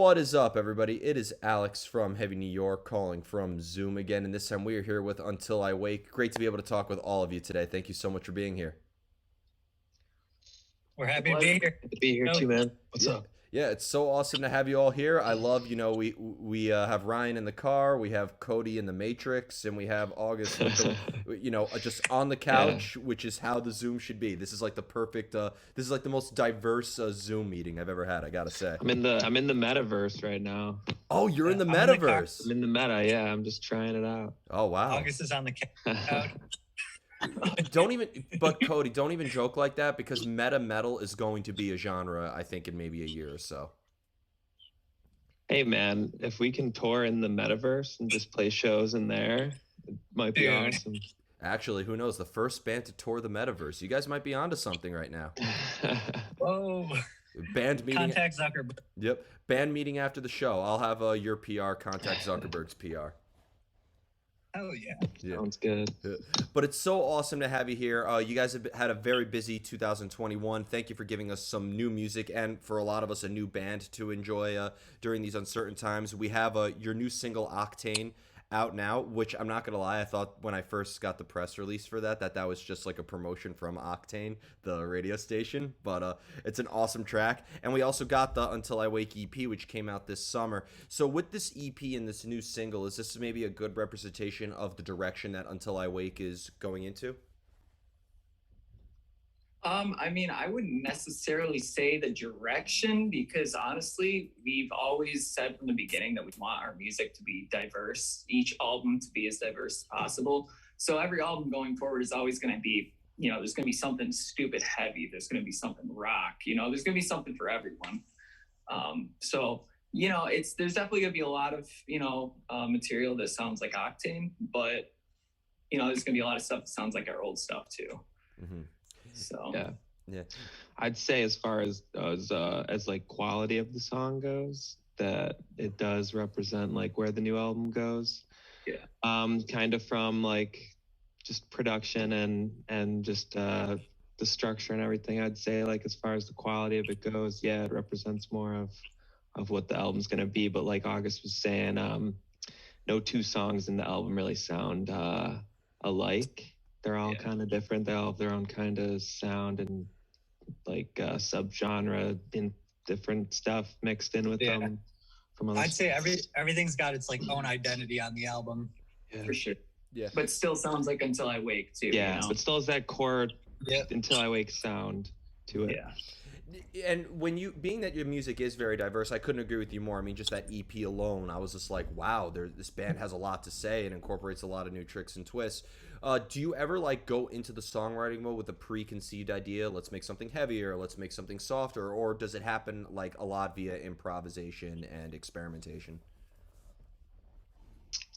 What is up, everybody? It is Alex from Heavy New York calling from Zoom again, and this time we are here with Until I Wake. Great to be able to talk with all of you today. Thank you so much for being here. We're happy to be here. Good to be here too, man. What's up? Yeah, it's so awesome to have you all here. I love, we have Ryan in the car, we have Cody in the Matrix, and we have August with the, just on the couch, which is how the Zoom should be. This is like the perfect. This is like the most diverse Zoom meeting I've ever had. I gotta say. I'm in the metaverse right now. Oh, you're in the I'm metaverse. I'm in the meta. Yeah, I'm just trying it out. Oh wow. August is on the couch. But Cody, don't even joke like that because meta metal is going to be a genre, I think, in maybe a year or so. Hey, man, if we can tour in the metaverse and just play shows in there, it might be awesome. Actually, who knows? The first band to tour the metaverse. You guys might be onto something right now. Whoa. Band meeting. Contact Zuckerberg. Yep. Band meeting after the show. I'll have your PR contact Zuckerberg's PR. Oh, yeah. Sounds good. But it's so awesome to have you here. You guys have had a very busy 2021. Thank you for giving us some new music and for a lot of us a new band to enjoy during these uncertain times. We have your new single Octane out now, which I'm not gonna lie, I thought when I first got the press release for that was just like a promotion from Octane, the radio station, but it's an awesome track. And we also got the Until I Wake EP, which came out this summer. So with this EP and this new single, is this maybe a good representation of the direction that Until I Wake is going into? I wouldn't necessarily say the direction because honestly, we've always said from the beginning that we want our music to be diverse, each album to be as diverse as possible. So every album going forward is always going to be, there's going to be something stupid heavy. There's going to be something rock, there's going to be something for everyone. There's definitely going to be a lot of, material that sounds like Octane, but, there's going to be a lot of stuff that sounds like our old stuff too. Mm-hmm. So yeah, I'd say as far as like quality of the song goes, that it does represent like where the new album goes. Yeah. Kind of from like just production and just the structure and everything. I'd say like as far as the quality of it goes, yeah, it represents more of what the album's gonna be. But like August was saying, no two songs in the album really sound alike. They're all kind of different. They all have their own kind of sound and like subgenre in different stuff mixed in with them. From other I'd say everything's got its like own identity on the album. Yeah. For sure. Yeah. But still sounds like Until I Wake too. Yeah, but still has that core Until I Wake sound to it. Yeah. And being that your music is very diverse, I couldn't agree with you more. I mean, just that EP alone, I was just like, wow, this band has a lot to say and incorporates a lot of new tricks and twists. Do you ever like go into the songwriting mode with a preconceived idea? Let's make something heavier, let's make something softer, or does it happen like a lot via improvisation and experimentation?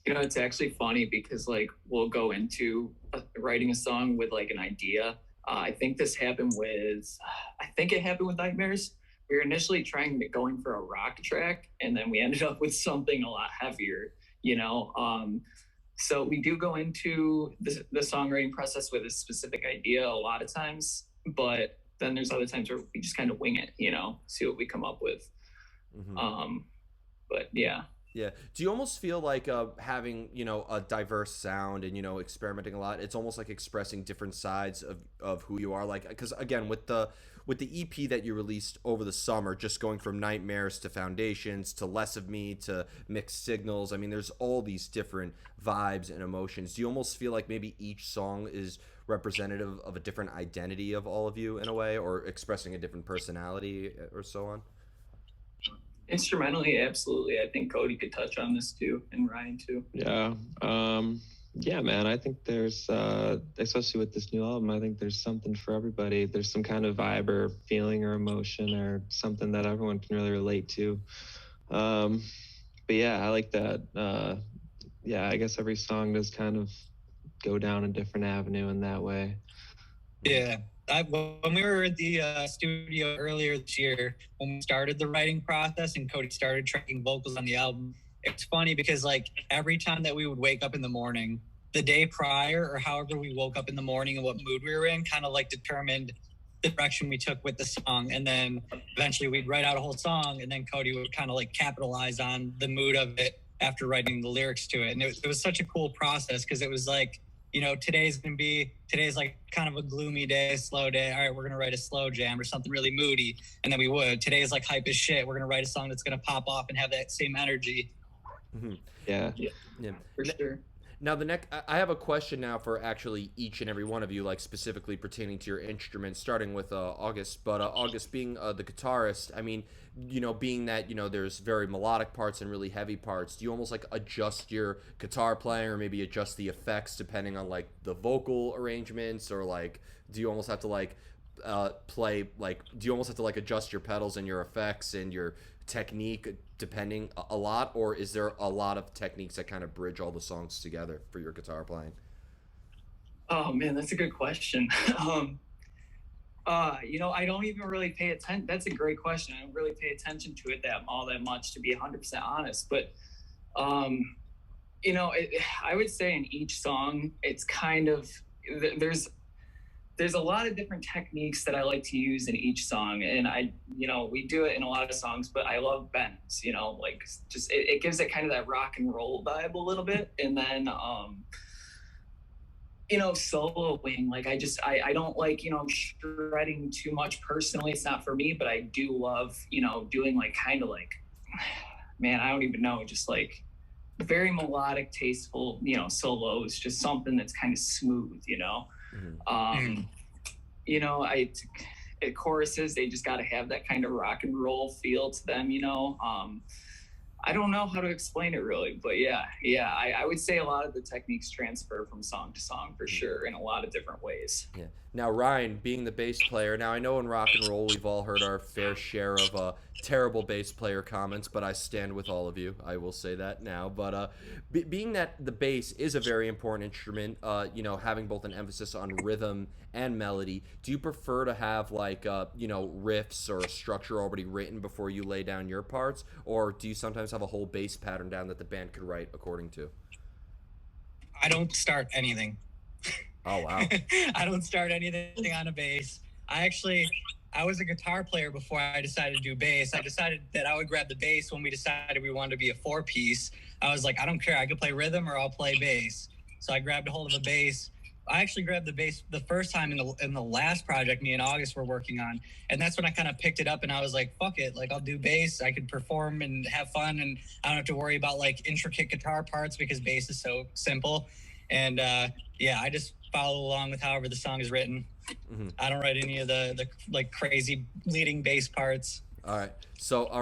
It's actually funny because like we'll go into writing a song with like an idea. I think it happened with Nightmares. We were initially going for a rock track, and then we ended up with something a lot heavier, So we do go into the songwriting process with a specific idea a lot of times, but then there's other times where we just kind of wing it, see what we come up with. Mm-hmm. But yeah. Yeah. Do you almost feel like having, a diverse sound and, experimenting a lot, it's almost like expressing different sides of who you are? Like, because again, with the EP that you released over the summer, just going from Nightmares to Foundations to Less of Me to Mixed Signals, I mean, there's all these different vibes and emotions. Do you almost feel like maybe each song is representative of a different identity of all of you in a way, or expressing a different personality or so on? Instrumentally, absolutely. I think Cody could touch on this too, and Ryan too. Yeah. Yeah, man, I think there's, especially with this new album, I think there's something for everybody. There's some kind of vibe or feeling or emotion or something that everyone can really relate to. But yeah, I like that. Yeah, I guess every song does kind of go down a different avenue in that way. Yeah. When we were at the studio earlier this year, when we started the writing process and Cody started tracking vocals on the album, it's funny because like every time that we would wake up in the morning, the day prior or however we woke up in the morning and what mood we were in kind of like determined the direction we took with the song. And then eventually we'd write out a whole song, and then Cody would kind of like capitalize on the mood of it after writing the lyrics to it. And it was such a cool process, because it was like, you know, today's like kind of a gloomy day, slow day. All right, we're going to write a slow jam or something really moody. And then we would. Today's like hype as shit. We're going to write a song that's going to pop off and have that same energy. Mm-hmm. Yeah. For sure. Now I have a question now for actually each and every one of you, like specifically pertaining to your instrument, starting with August. But August, being the guitarist, I mean, you know, being that, you know, there's very melodic parts and really heavy parts, do you almost like adjust your guitar playing, or maybe adjust the effects depending on like the vocal arrangements, or like do you almost have to like play, like do you almost have to like adjust your pedals and your effects and your technique depending a lot, or is there a lot of techniques that kind of bridge all the songs together for your guitar playing? Oh man, that's a good question. You know, I don't even really pay attention. That's a great question. I don't really pay attention to it all that much, to be 100% honest. But you know, I would say in each song, it's kind of there's a lot of different techniques that I like to use in each song. And you know, we do it in a lot of songs, but I love bends, you know, like just, it gives it kind of that rock and roll vibe a little bit. And then, you know, soloing, like I don't like, you know, shredding too much personally. It's not for me, but I do love, you know, doing like kind of like, man, I don't even know, just like very melodic, tasteful, you know, solos, just something that's kind of smooth, you know. You know, choruses, they just got to have that kind of rock and roll feel to them, you know. I don't know how to explain it really, but yeah, I would say a lot of the techniques transfer from song to song for sure in a lot of different ways. Yeah. Now, Ryan, being the bass player, now I know in rock and roll we've all heard our fair share of terrible bass player comments, but I stand with all of you. I will say that now. But being that the bass is a very important instrument, you know, having both an emphasis on rhythm and melody, do you prefer to have like, you know, riffs or a structure already written before you lay down your parts? Or do you sometimes have a whole bass pattern down that the band could write according to? I don't start anything. Oh, wow. I don't start anything on a bass. I was a guitar player before I decided to do bass. I decided that I would grab the bass when we decided we wanted to be a 4-piece. I was like, I don't care. I could play rhythm or I'll play bass. So I grabbed a hold of a bass. I actually grabbed the bass the first time in the last project me and August were working on. And that's when I kind of picked it up and I was like, fuck it. Like, I'll do bass. I can perform and have fun, and I don't have to worry about like intricate guitar parts because bass is so simple. And yeah, I just follow along with however the song is written. Mm-hmm. I don't write any of the like crazy leading bass parts. All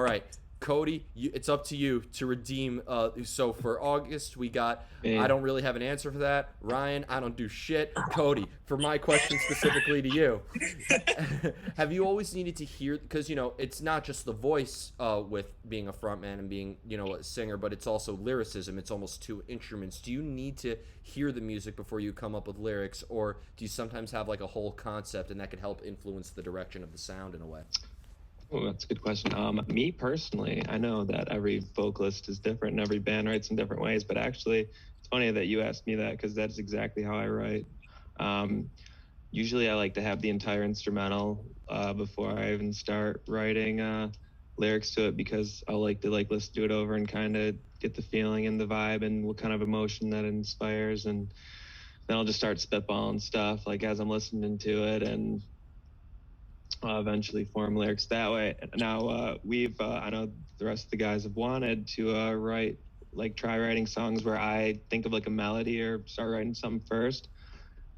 right. Cody, it's up to you to redeem. So for August, we got, I don't really have an answer for that. Ryan, I don't do shit. Cody, for my question specifically to you, have you always needed to hear, because, you know, it's not just the voice with being a frontman and being, you know, a singer, but it's also lyricism. It's almost two instruments. Do you need to hear the music before you come up with lyrics, or do you sometimes have like a whole concept and that could help influence the direction of the sound in a way? Oh, that's a good question. Me personally, I know that every vocalist is different and every band writes in different ways, but actually it's funny that you asked me that, because that's exactly how I write. Usually I like to have the entire instrumental before I even start writing lyrics to it, because I like to listen to it over and kind of get the feeling and the vibe and what kind of emotion that inspires, and then I'll just start spitballing stuff like as I'm listening to it, and eventually form lyrics that way. Now I know the rest of the guys have wanted to try writing songs where I think of like a melody or start writing something first,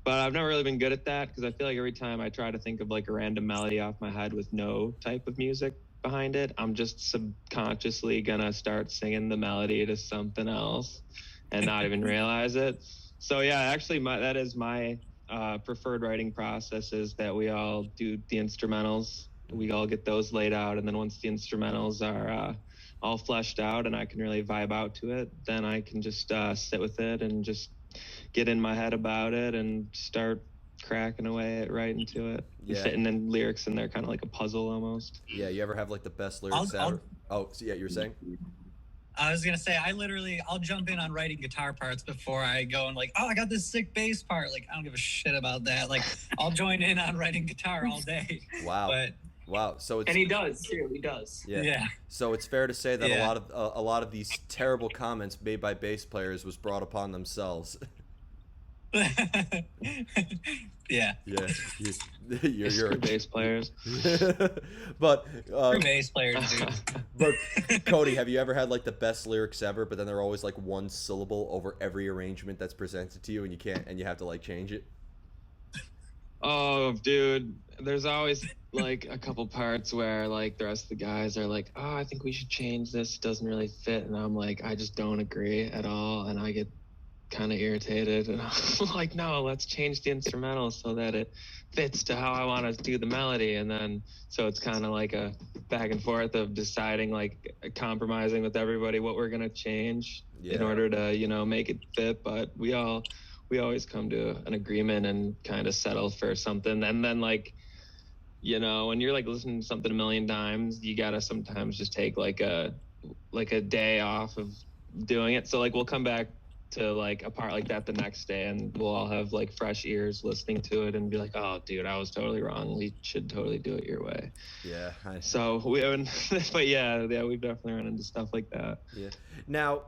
but I've never really been good at that, because I feel like every time I try to think of like a random melody off my head with no type of music behind it, I'm just subconsciously gonna start singing the melody to something else and not even realize it. So yeah, actually that is my preferred writing process, is that we all do the instrumentals. We all get those laid out, and then once the instrumentals are all fleshed out and I can really vibe out to it, then I can just sit with it and just get in my head about it and start cracking away at writing to it. Yeah. Fitting in lyrics in there, kind of like a puzzle almost. Yeah, you ever have like the best lyrics ever? Oh, so yeah, you were saying? I was gonna say, I'll jump in on writing guitar parts before I go and like, oh, I got this sick bass part. Like, I don't give a shit about that. Like, I'll join in on writing guitar all day. Wow. But Wow. So it's And he does too. He does. yeah. So it's fair to say that Yeah. a lot of these terrible comments made by bass players was brought upon themselves. Yeah. Yeah. You're Screw bass players. but Bass players, dude. but Cody, have you ever had like the best lyrics ever, but then they're always like one syllable over every arrangement that's presented to you, and you have to like change it? Oh, dude, there's always like a couple parts where like the rest of the guys are like, oh, I think we should change this. It doesn't really fit. And I'm like, I just don't agree at all. And I get kind of irritated. And I'm like, no, let's change the instrumental so that it fits to how I want to do the melody. And then, so it's kind of like a back and forth of deciding, like compromising with everybody what we're going to change in order to, you know, make it fit. But we always come to an agreement and kind of settle for something. And then like, you know, when you're like listening to something a million times, you gotta sometimes just take like a day off of doing it. So like we'll come back to like a part like that the next day, and we'll all have like fresh ears listening to it and be like, oh dude, I was totally wrong, we should totally do it your way. Yeah. So we haven't but yeah, we've definitely run into stuff like that. Yeah. Now,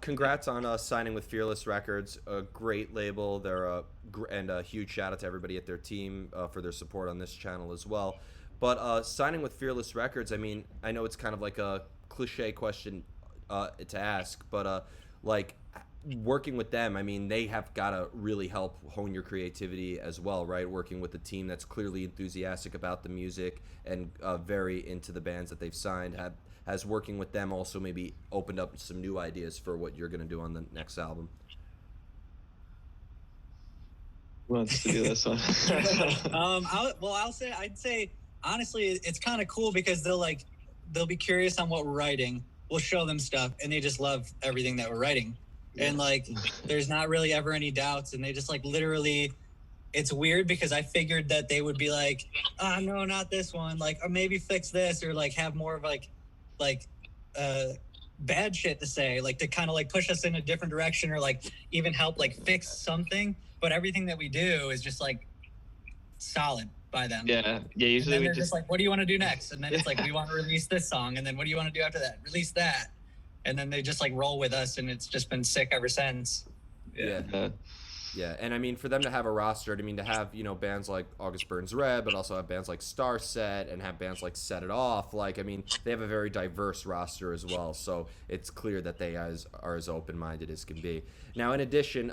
congrats on signing with Fearless Records, a great label. They're and a huge shout out to everybody at their team for their support on this channel as well. But signing with Fearless Records, I mean, I know it's kind of like a cliche question to ask, but like working with them, I mean, they have got to really help hone your creativity as well, right? Working with a team that's clearly enthusiastic about the music and very into the bands that they've signed. Has working with them also maybe opened up some new ideas for what you're going to do on the next album? Who wants to do this one? I'd say honestly, it's kind of cool because they'll be curious on what we're writing. We'll show them stuff, and they just love everything that we're writing. And like, there's not really ever any doubts, and they just like literally. It's weird because I figured that they would be like, oh, no, not this one. Like, or maybe fix this, or like have more of like bad shit to say, like to kind of like push us in a different direction, or like even help like fix something. But everything that we do is just like solid by them. Yeah. Usually they're just like, what do you want to do next? And then it's like, we want to release this song, and then what do you want to do after that? Release that, and then they just like roll with us, and it's just been sick ever since. Yeah, and I mean, for them to have a roster, I mean, to have, you know, bands like August Burns Red, but also have bands like Star Set and have bands like Set It Off, like, I mean, they have a very diverse roster as well, so it's clear that they are as open-minded as can be. Now, in addition,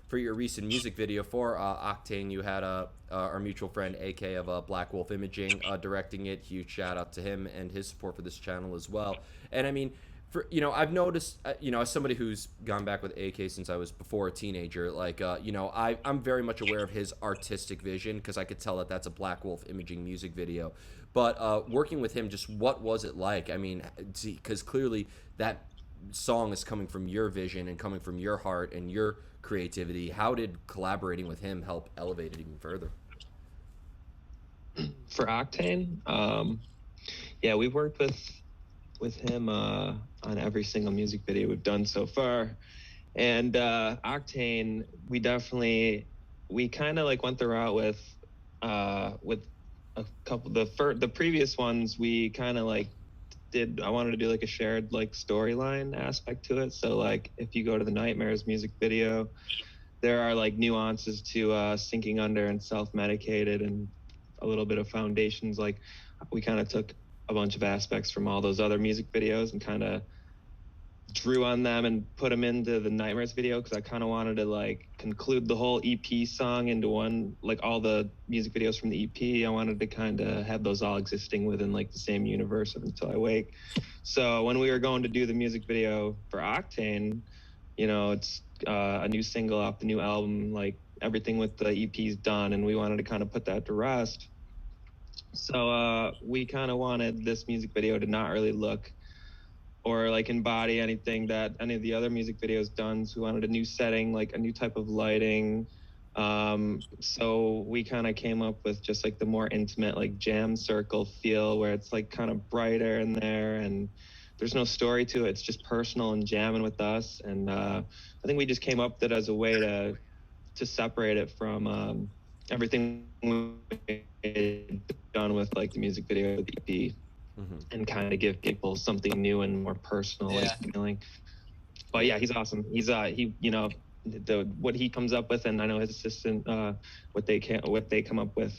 for your recent music video for Octane, you had our mutual friend, AK of Black Wolf Imaging, directing it. Huge shout-out to him and his support for this channel as well. And, I mean, I've noticed, as somebody who's gone back with AK since I was before a teenager, like, I'm very much aware of his artistic vision because I could tell that that's a Black Wolf Imaging music video. But working with him, just what was it like? I mean, because clearly that song is coming from your vision and coming from your heart and your creativity. How did collaborating with him help elevate it even further? For Octane, yeah, we worked with him on every single music video we've done so far. And Octane, we kind of like went the route with a couple, the previous ones, we kind of like I wanted to do like a shared like storyline aspect to it. So like if you go to the Nightmares music video, there are like nuances to Sinking Under and Self-Medicated and a little bit of Foundations. Like we kind of took a bunch of aspects from all those other music videos and kind of drew on them and put them into the Nightmares video, because I kind of wanted to like conclude the whole EP song into one, like all the music videos from the EP. I wanted to kind of have those all existing within like the same universe of Until I Wake. So when we were going to do the music video for Octane, it's a new single off the new album, like everything with the EP's done, and we wanted to kind of put that to rest. So we kind of wanted this music video to not really look or like embody anything that any of the other music videos done. So we wanted a new setting, like a new type of lighting. So we kind of came up with just like the more intimate, like jam circle feel, where it's like kind of brighter in there, and there's no story to it. It's just personal and jamming with us. And I think we just came up with it as a way to separate it from everything we've done with like the music video, the EP, and kind of give people something new and more personal feeling. But yeah, he's awesome. He's he, you know, what he comes up with, and I know his assistant, what they come up with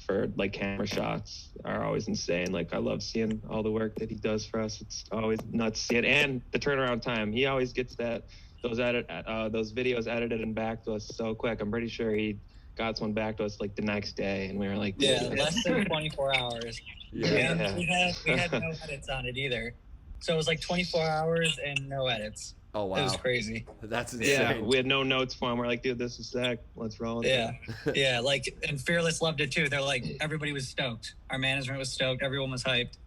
for like camera shots are always insane. Like I love seeing all the work that he does for us. It's always nuts to see it, and the turnaround time. He always gets those videos edited and back to us so quick. I'm pretty sure he got one back to us like the next day, and we were like, less than 24 hours. We had no edits on it either, so it was like 24 hours and no edits. Oh wow, it was crazy. That's insane. Yeah, we had no notes for him. We're like, dude, this is sick. Let's roll with it. Yeah, like, and Fearless loved it too. They're like, everybody was stoked. Our management was stoked. Everyone was hyped.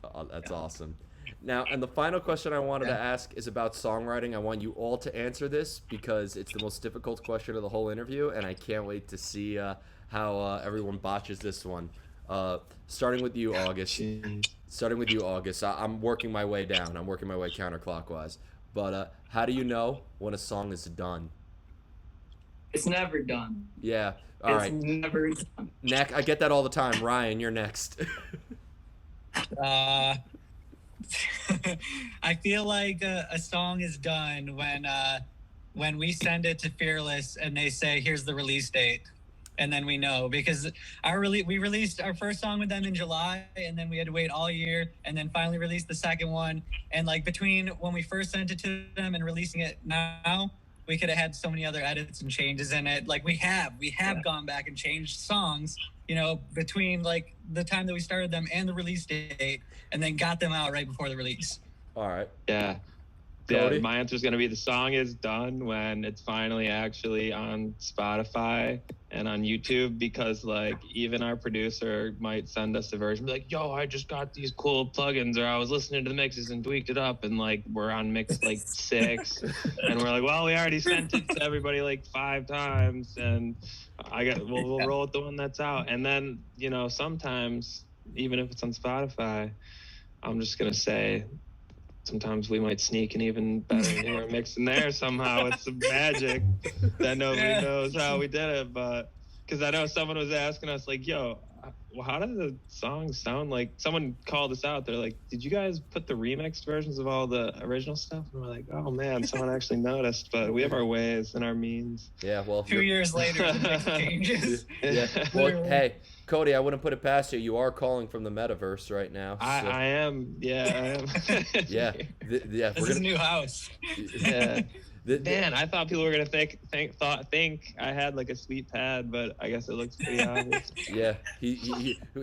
Oh, that's awesome. Now, and the final question I wanted to ask is about songwriting. I want you all to answer this because it's the most difficult question of the whole interview, and I can't wait to see how everyone botches this one. Starting with you, August. I'm working my way down. I'm working my way counterclockwise. But how do you know when a song is done? It's never done. Yeah. All right. It's never done. Neck, I get that all the time. Ryan, you're next. I feel like a song is done when we send it to Fearless and they say, "Here's the release date," and then we know, because we released our first song with them in July, and then we had to wait all year, and then finally released the second one. And like between when we first sent it to them and releasing it now, we could have had so many other edits and changes in it. Like we have gone back and changed songs, you know, between like the time that we started them and the release date, and then got them out right before the release. All right. Yeah. Cody? Yeah, my answer is going to be the song is done when it's finally actually on Spotify and on YouTube, because like even our producer might send us a version, be like, "Yo, I just got these cool plugins," or "I was listening to the mixes and tweaked it up," and like we're on mix like 6, and we're like, "Well, we already sent it to everybody like 5 times, and we'll roll with the one that's out." And then, you know, sometimes even if it's on Spotify, I'm just gonna say, sometimes we might sneak an even better newer mix in there somehow. It's some magic that nobody knows how we did it. But because I know someone was asking us, like, "Yo, well, how did the song sound?" Like, someone called us out. They're like, "Did you guys put the remixed versions of all the original stuff?" And we're like, "Oh man, someone actually noticed." But we have our ways and our means. Yeah, well, 2 years later, the mix changes. Yeah. Well, hey, Cody, I wouldn't put it past you. You are calling from the metaverse right now. So. I am. Yeah, I am. Yeah. This is a new house. Yeah. Man, I thought people were gonna think I had like a sweet pad, but I guess it looks pretty obvious. Yeah.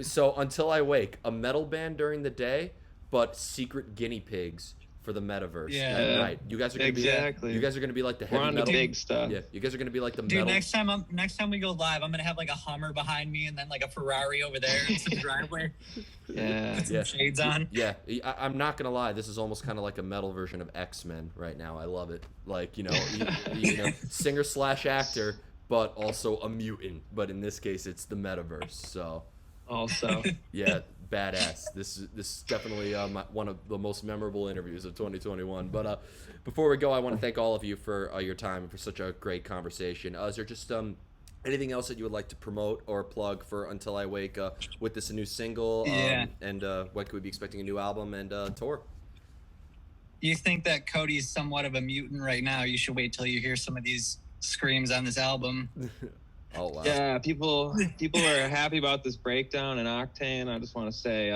So Until I Wake, a metal band during the day, but secret guinea pigs for the metaverse at night. You guys are gonna be You guys are gonna be like the heavy We're on metal. the big stuff. Yeah. You guys are gonna be like the Dude, metal. next time we go live, I'm gonna have like a Hummer behind me and then like a Ferrari over there in the driveway. Yeah. With some shades on. Yeah, I'm not gonna lie. This is almost kind of like a metal version of X-Men right now. I love it. Like, you know, singer / actor, but also a mutant. But in this case, it's the metaverse. So. Also. Yeah, badass. This is definitely one of the most memorable interviews of 2021. But before we go, I want to thank all of you for your time and for such a great conversation. Is there just anything else that you would like to promote or plug for Until I Wake with this new single? And when could we be expecting a new album and tour? You think that Cody's somewhat of a mutant right now? You should wait till you hear some of these screams on this album. Oh wow. Yeah, people are happy about this breakdown in Octane. I just want to say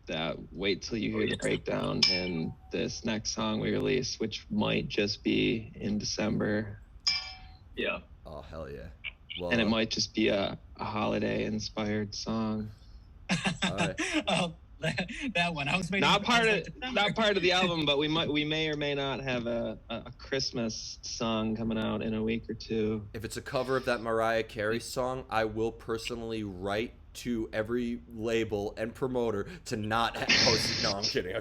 that wait till you hear the breakdown in this next song we release, which might just be in December. Yeah. Oh hell yeah. Well, and it might just be a holiday inspired song. All right. Oh, that one. I was waiting. Not part of the album, but we may or may not have a Christmas song coming out in a week or two. If it's a cover of that Mariah Carey song, I will personally write to every label and promoter to not post. No, I'm kidding.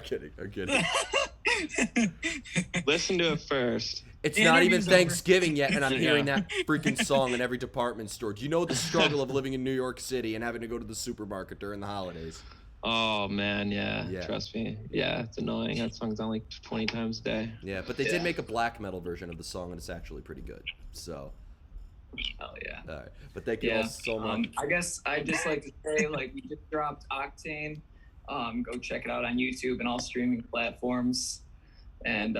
Listen to it first. It's not even Thanksgiving yet, and I'm hearing that freaking song in every department store. Do you know the struggle of living in New York City and having to go to the supermarket during the holidays? Oh man, yeah. Yeah. Trust me. Yeah, it's annoying. That song's on like 20 times a day. Yeah, but they did make a black metal version of the song, and it's actually pretty good. So, Hell yeah. all right. But thank you all so much. I guess I'd just like to say, like, we just dropped Octane. Go check it out on YouTube and all streaming platforms. And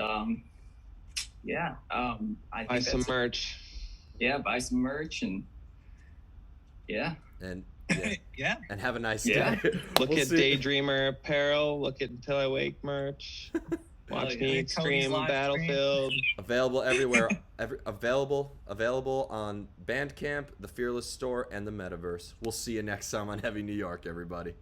yeah, I think Buy some merch. Yeah, buy some merch and yeah. And Yeah. and have a nice Yeah. day. Look We'll at see. Daydreamer apparel. Look at Until I Wake merch. Watch yeah. me Cody's stream live Battlefield. Available everywhere. Available on Bandcamp, the Fearless Store, and the Metaverse. We'll see you next time on Heavy New York, everybody.